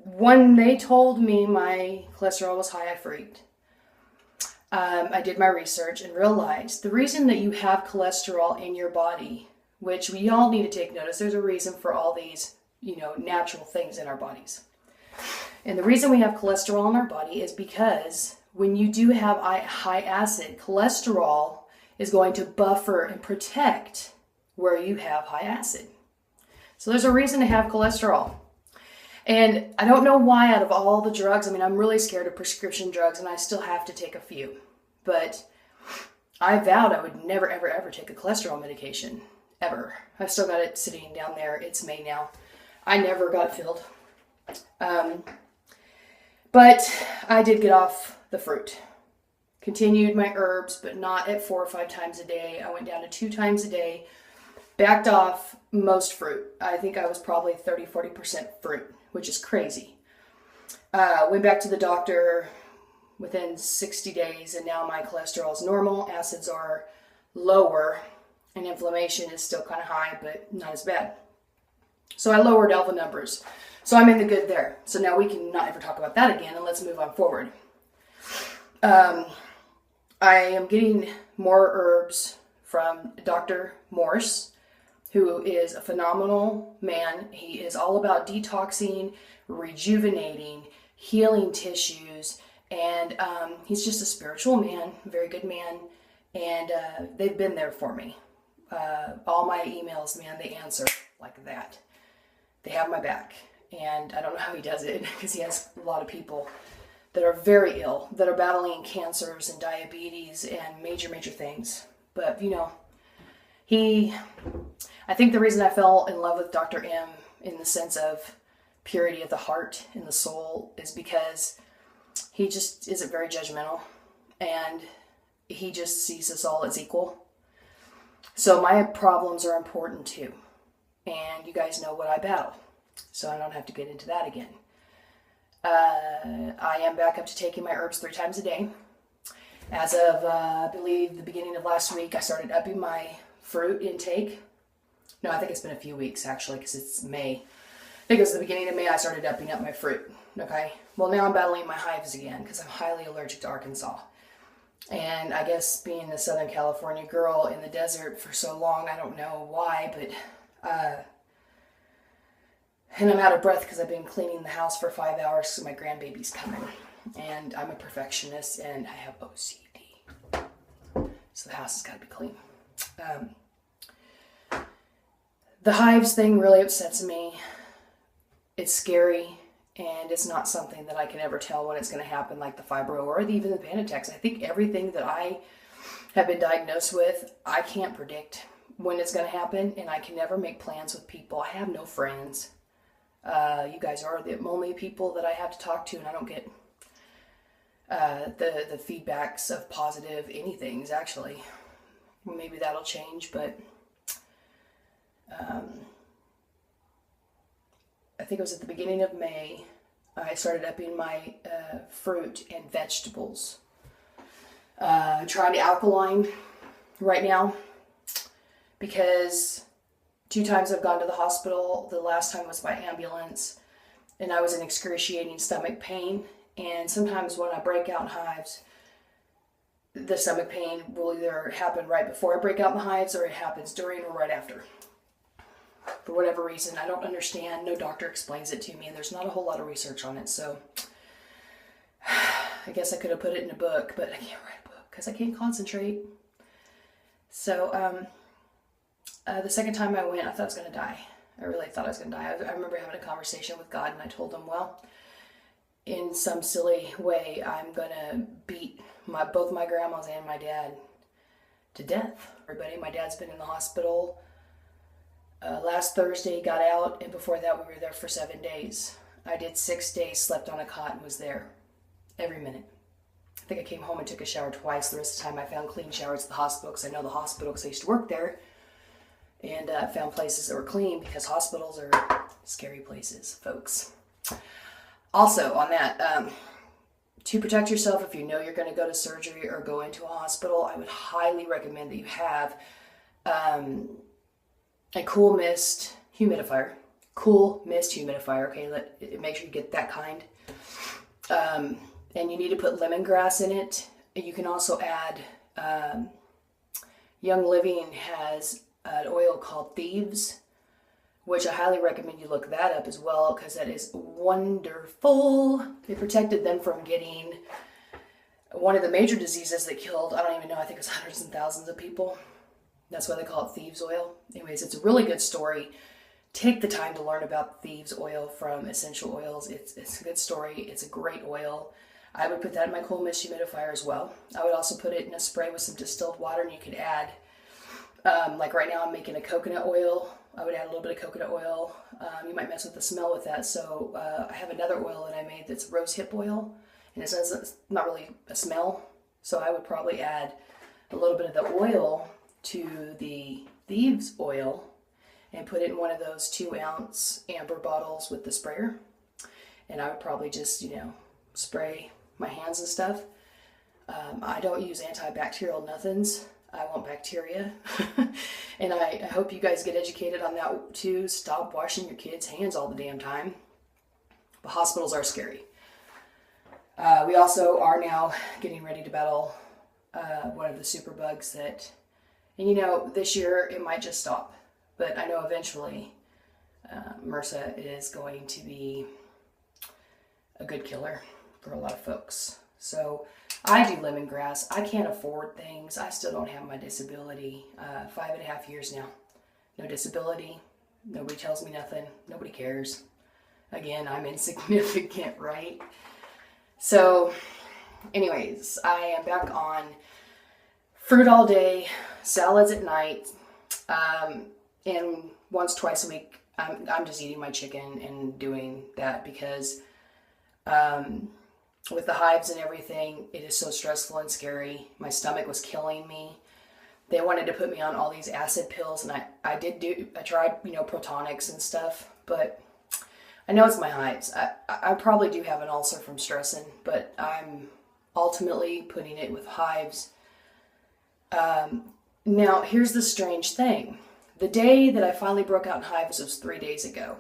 when they told me my cholesterol was high, I freaked. I did my research and realized the reason that you have cholesterol in your body, which we all need to take notice, there's a reason for all these, natural things in our bodies. And the reason we have cholesterol in our body is because when you do have high acid, cholesterol is going to buffer and protect where you have high acid. So there's a reason to have cholesterol. And I don't know why out of all the drugs, I'm really scared of prescription drugs and I still have to take a few. But I vowed I would never, ever, ever take a cholesterol medication. Ever. I've still got it sitting down there. It's May now. I never got it filled. But I did get off the fruit. Continued my herbs, but not at 4 or 5 times a day. I went down to 2 times a day. Backed off most fruit. I think I was probably 30-40% fruit, which is crazy. Went back to the doctor within 60 days, and now my cholesterol is normal. Acids are lower, and inflammation is still kind of high, but not as bad. So I lowered all the numbers. So I'm in the good there. So now we can not ever talk about that again, and let's move on forward. I am getting more herbs from Dr.Mores, who is a phenomenal man. He is all about detoxing, rejuvenating, healing tissues, and he's just a spiritual man, a very good man, and they've been there for me. All my emails, man, they answer like that. They have my back, and I don't know how he does it because he has a lot of people that are very ill, that are battling cancers and diabetes and major, major things. But, I think the reason I fell in love with Dr. M in the sense of purity of the heart and the soul is because he just isn't very judgmental, and he just sees us all as equal. So my problems are important too. And you guys know what I battle, so I don't have to get into that again. I am back up to taking my herbs 3 times a day. As of, I believe, the beginning of last week, I started upping my fruit intake. No, I think it's been a few weeks, actually, because it's May. I think it was the beginning of May I started upping up my fruit, okay? Well, now I'm battling my hives again because I'm highly allergic to Arkansas. And I guess being a Southern California girl in the desert for so long, I don't know why, but and I'm out of breath because I've been cleaning the house for 5 hours because my grandbaby's coming. And I'm a perfectionist and I have OCD. So the house has got to be clean. The hives thing really upsets me. It's scary, and it's not something that I can ever tell when it's going to happen, like the fibro or even the panic attacks. I think everything that I have been diagnosed with, I can't predict when it's going to happen, and I can never make plans with people. I have no friends. You guys are the only people that I have to talk to, and I don't get the feedbacks of positive anythings, actually. Maybe that'll change, but I think it was at the beginning of May, I started upping my fruit and vegetables. Trying to alkaline right now because 2 times I've gone to the hospital. The last time was by ambulance, and I was in excruciating stomach pain. And sometimes when I break out in hives, the stomach pain will either happen right before I break out in the hives, or it happens during or right after. For whatever reason, I don't understand. No doctor explains it to me, and there's not a whole lot of research on it. So I guess I could have put it in a book, but I can't write a book because I can't concentrate. So the second time I went, I thought I was going to die. I really thought I was going to die. I remember having a conversation with God, and I told him, well, in some silly way, I'm going to beat both my grandmas and my dad to death. Everybody, my dad's been in the hospital. Last Thursday, got out, and before that, we were there for 7 days. I did 6 days, slept on a cot, and was there every minute. I think I came home and took a shower twice. The rest of the time, I found clean showers at the hospital because I know the hospital because I used to work there. And found places that were clean because hospitals are scary places, folks. Also, on that, to protect yourself, if you know you're going to go to surgery or go into a hospital, I would highly recommend that you have a cool mist humidifier. cool mist humidifier. Okay, make sure you get that kind. And you need to put lemongrass in it. You can also add, Young Living has an oil called Thieves, which I highly recommend you look that up as well, because that is wonderful. It protected them from getting one of the major diseases that killed, I don't even know, I think it was hundreds and thousands of people. That's why they call it Thieves oil. Anyways, it's a really good story. Take the time to learn about Thieves oil from Essential Oils. It's a good story. It's a great oil. I would put that in my cool mist humidifier as well. I would also put it in a spray with some distilled water, and you could add, like right now I'm making a coconut oil. I would add a little bit of coconut oil. You might mess with the smell with that. So I have another oil that I made that's rose hip oil, and it says it's not really a smell. So I would probably add a little bit of the oil to the Thieves oil and put it in one of those 2-ounce amber bottles with the sprayer. And I would probably just, spray my hands and stuff. I don't use antibacterial nothings. I want bacteria. And I hope you guys get educated on that too. Stop washing your kids' hands all the damn time. But hospitals are scary. We also are now getting ready to battle one of the super bugs that, and this year it might just stop. But I know eventually MRSA is going to be a good killer for a lot of folks. So I do lemongrass. I can't afford things. I still don't have my disability. 5.5 years now. No disability. Nobody tells me nothing. Nobody cares. Again, I'm insignificant, right? So anyways, I am back on fruit all day, salads at night, and once, twice a week, I'm just eating my chicken and doing that because with the hives and everything, it is so stressful and scary. My stomach was killing me. They wanted to put me on all these acid pills, and I tried, protonics and stuff, but I know it's my hives. I probably do have an ulcer from stressing, but I'm ultimately putting it with hives. Now, here's the strange thing. The day that I finally broke out in hives was 3 days ago.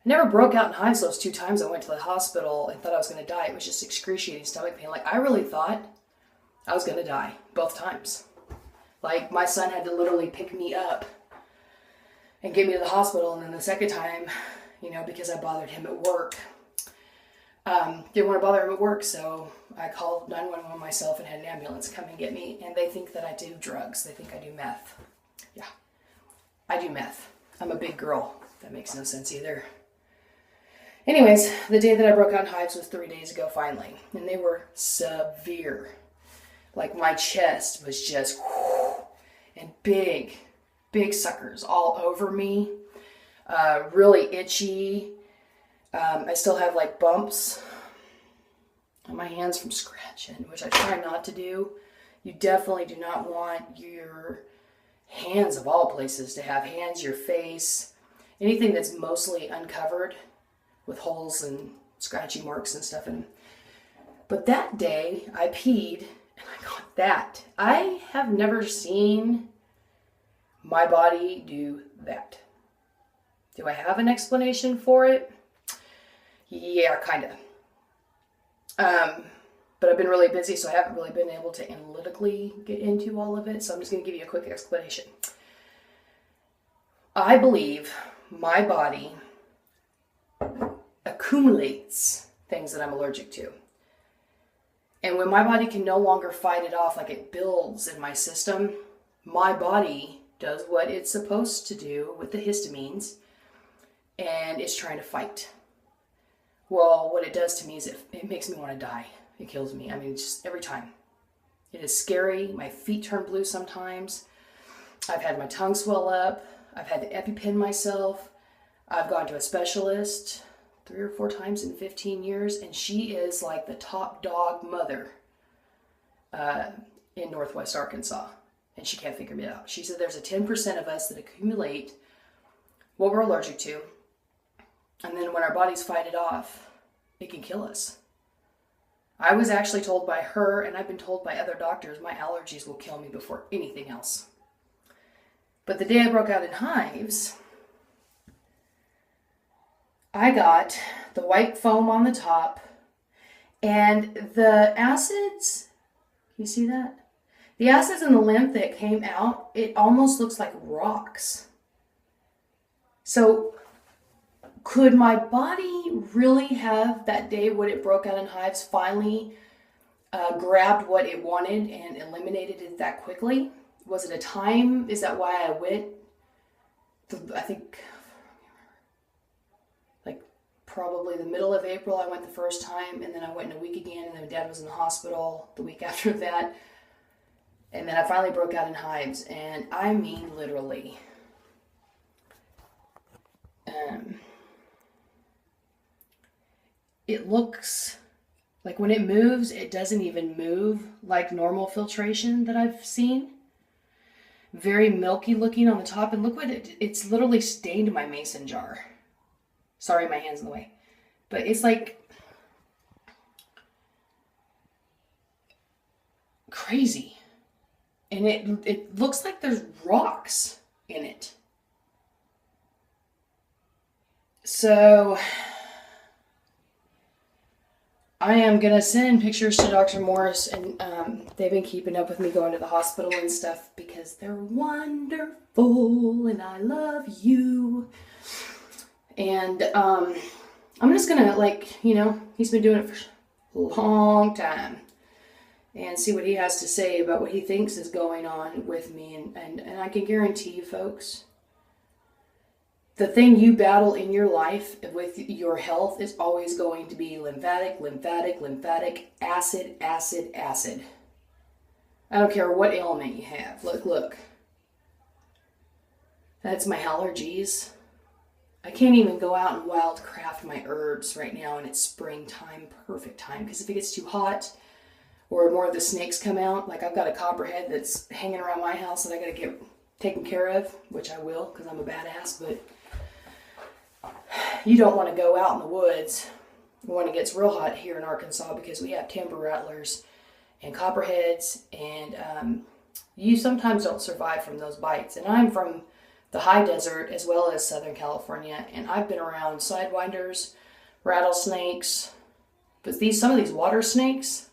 I never broke out in hives those 2 times I went to the hospital and thought I was going to die. It was just excruciating stomach pain. Like, I really thought I was going to die both times. Like, my son had to literally pick me up and get me to the hospital. And then the second time, because I bothered him at work, didn't want to bother him at work. So I called 911 myself and had an ambulance come and get me. And they think that I do drugs. They think I do meth. Yeah, I do meth. I'm a big girl. That makes no sense either. Anyways, the day that I broke out in hives was 3 days ago, finally. And they were severe. Like, my chest was just, and big suckers all over me. Really itchy. I still have like bumps on my hands from scratching, which I try not to do. You definitely do not want your hands, of all places, to have hands, your face, anything that's mostly uncovered with holes and scratchy marks and stuff in them. But that day I peed and I got that. I have never seen my body do that. Do I have an explanation for it? Yeah, kind of. But I've been really busy, so I haven't really been able to analytically get into all of it. So I'm just going to give you a quick explanation. I believe my body accumulates things that I'm allergic to. And when my body can no longer fight it off, like it builds in my system, my body does what it's supposed to do with the histamines, and it's trying to fight. Well, what it does to me is it makes me want to die. It kills me. I mean, just every time. It is scary. My feet turn blue sometimes. I've had my tongue swell up. I've had to EpiPen myself. I've gone to a specialist 3 or 4 times in 15 years, and she is like the top dog mother in Northwest Arkansas, and she can't figure me out. She said there's a 10% of us that accumulate what we're allergic to, and then when our bodies fight it off, it can kill us. I was actually told by her, and I've been told by other doctors, my allergies will kill me before anything else. But the day I broke out in hives, I got the white foam on the top, and the acids, you see that? The acids in the lymph that came out, it almost looks like rocks. So could my body really have that day when it broke out in hives finally grabbed what it wanted and eliminated it that quickly? Was it a time? Is that why I went? I think like probably the middle of April I went the first time, and then I went in a week again, and then Dad was in the hospital the week after that. And then I finally broke out in hives, and I mean literally. It looks like when it moves, it doesn't even move like normal filtration that I've seen. Very milky looking on the top, and look what it's literally stained my mason jar. Sorry, my hand's in the way. But it's like crazy. And it looks like there's rocks in it. So I am going to send pictures to Dr.Mores, and they've been keeping up with me going to the hospital and stuff because they're wonderful and I love you. And I'm just going to, he's been doing it for a long time, and see what he has to say about what he thinks is going on with me. And I can guarantee you, folks, the thing you battle in your life with your health is always going to be lymphatic, acid. I don't care what ailment you have. Look. That's my allergies. I can't even go out and wildcraft my herbs right now, and it's springtime, perfect time. Because if it gets too hot or more of the snakes come out, like I've got a copperhead that's hanging around my house that I got to get taken care of, which I will because I'm a badass, but you don't want to go out in the woods when it gets real hot here in Arkansas, because we have timber rattlers and copperheads, and you sometimes don't survive from those bites. And I'm from the high desert as well as Southern California, and I've been around sidewinders, rattlesnakes, but some of these water snakes,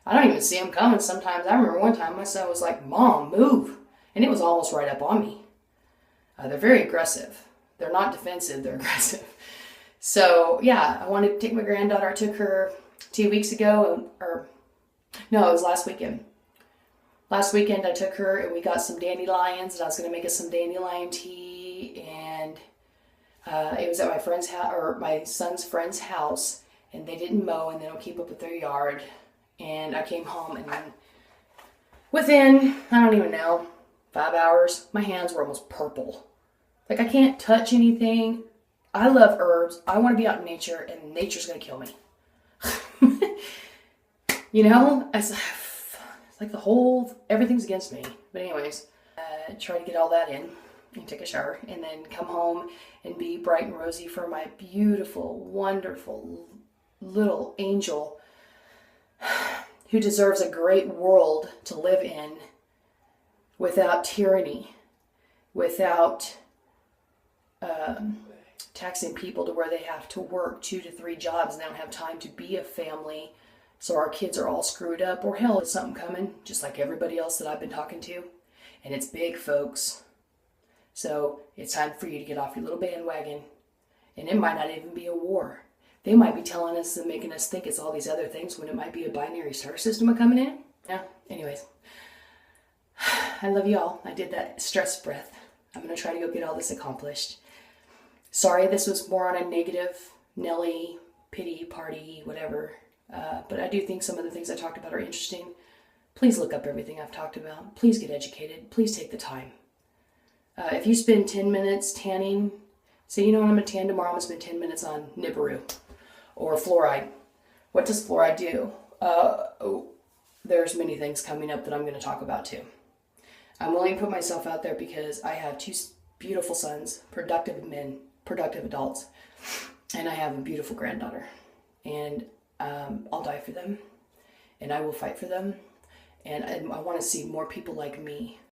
I don't even see them coming sometimes. I remember one time my son was like, "Mom, move," and it was almost right up on me. They're very aggressive. They're not defensive, they're aggressive. So, yeah, I wanted to take my granddaughter. I took her 2 weeks ago, it was last weekend. Last weekend I took her and we got some dandelions, and I was going to make us some dandelion tea, and it was at my friend's house, or my son's friend's house, and they didn't mow and they don't keep up with their yard. And I came home, and then within, I don't even know, 5 hours, my hands were almost purple. Like, I can't touch anything. I love herbs. I want to be out in nature, and nature's going to kill me. It's like everything's against me. But anyways, try to get all that in and take a shower, and then come home and be bright and rosy for my beautiful, wonderful little angel who deserves a great world to live in without tyranny, without taxing people to where they have to work 2 to 3 jobs and they don't have time to be a family. So our kids are all screwed up, or hell, there's something coming, just like everybody else that I've been talking to. And it's big, folks. So it's time for you to get off your little bandwagon. And it might not even be a war. They might be telling us and making us think it's all these other things when it might be a binary star system coming in. Yeah, anyways. I love you all. I did that stress breath. I'm going to try to go get all this accomplished. Sorry, this was more on a negative, Nelly, pity party, whatever. But I do think some of the things I talked about are interesting. Please look up everything I've talked about. Please get educated. Please take the time. If you spend 10 minutes tanning, say, you know what, I'm going to tan tomorrow. I'm going to spend 10 minutes on Nibiru or fluoride. What does fluoride do? There's many things coming up that I'm going to talk about too. I'm willing to put myself out there because I have 2 beautiful sons, productive men, productive adults, and I have a beautiful granddaughter. And I'll die for them, and I will fight for them. And I want to see more people like me